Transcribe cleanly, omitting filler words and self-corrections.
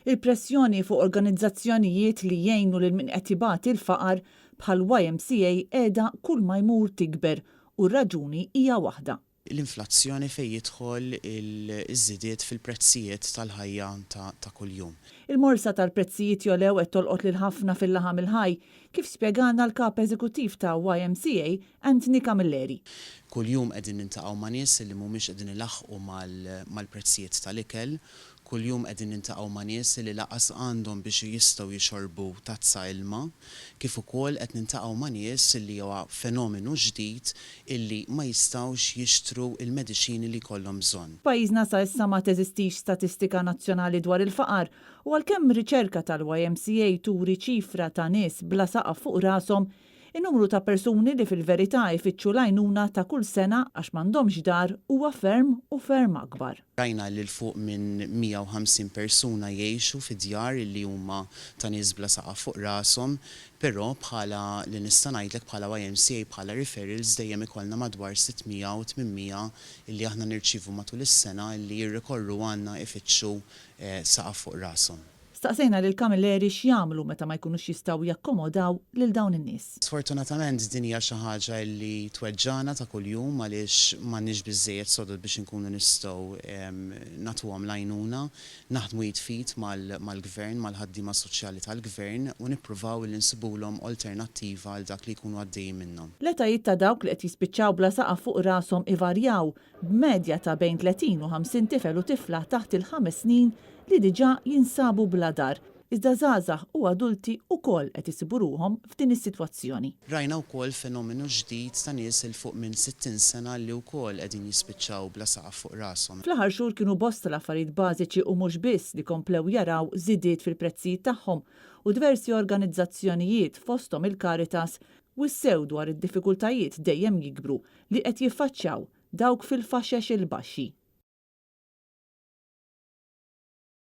Il-pressjoni fuq organizzazzjonijiet li jgħinu lil min qed ibati l-faqar bħal YMCA qiegħda kull ma jmur tikber u r-raġuni hija waħda. L-inflazzjoni fejn jidħol iż-żidiet fil-prezzijiet tal-ħajja ta' kuljum. Il-morsa tal-prezzijiet jolew qed tolqot lil ħafna fil-laħam il-ħaj kif spjegana l-kap eżekuttiv ta' YMCA Anthony Camilleri. Kuljum qegħdin nintaqgħu ma' nies li mhumiex qegħdin ilaħħqu mal-prezzijiet tal-ikel, kuljum qegħdin nintaqgħu ma' nies li laqas għandhom biex jistgħu jixorbu tazza ilma, kif ukoll qed nintaqgħu ma' nies li huwa fenomenu ġdid illi ma jistgħux jixtru il-mediċini li jkollhom bżonn. Pajjiżna sa issa ma teżistix statistika nazzjonali dwar il-faqar u għalkemm riċerka tal-YMCA turi ċifra ta' nies bla saqaf fuq rashom, in-numru ta' persuni li fil-verità jfittxu l-għajnuna ta' kull sena għax m'għandhomx dar huwa ferm u ferm akbar. Rajna li l-fuq minn 150 persuna jgħixu fi djar li huma ta' nies bla saqaf fuq rashom, però bħala li nista' ngħidlek bħala YMCA bħala referrals dejjem ikollna madwar 600 u 800 illi aħna nirċievu matul is-sena illi jirrikorru għandna ifittxu saqaf fuq rashom. Staqsejna lil Camilleri x'jagħmlu meta ma jkunux jistgħu jakkomodaw lil dawn in-nies. Sfortunatament din hija xi ħaġa li tweġġana ta' kuljum għaliex m'għandniex biżżejjed sodod biex inkunu nistgħu nagħtuhom l-għajnuna, naħdmu jitfit mal-gvern, mal-ħaddiema soċjali tal-gvern u nippruvaw li nsibulhom alternattiva għal dak li jkunu għaddejjin minnhom. L-etajiet ta' dawk li qed jispiċċaw bla saqaf fuq rashom ivarjaw b'medja ta' bejn 30 u 50 tifel u tifla taħt il-5 snin li diġà jinsabu bla dar, iżda żgħażagħ u adulti wkoll qed isibu ruhom f'din is-sitwazzjoni. Rajna wkoll fenomenu ġdid ta' nies il fuq minn 60 sena li wkoll qegħdin jispiċċaw bla saqaf fuq rashom. Fl-aħħar xhur kienu bosta l-affarijiet bażiċi u mhux biss li komplew jaraw żidiet fil-prezzijiet tagħhom u diversi organizzazzjonijiet fosthom il-Caritas wissew dwar id-diffikultajiet dejjem jikbru li qed jiffaċċjaw dawk fil-faxxex il-baxxi.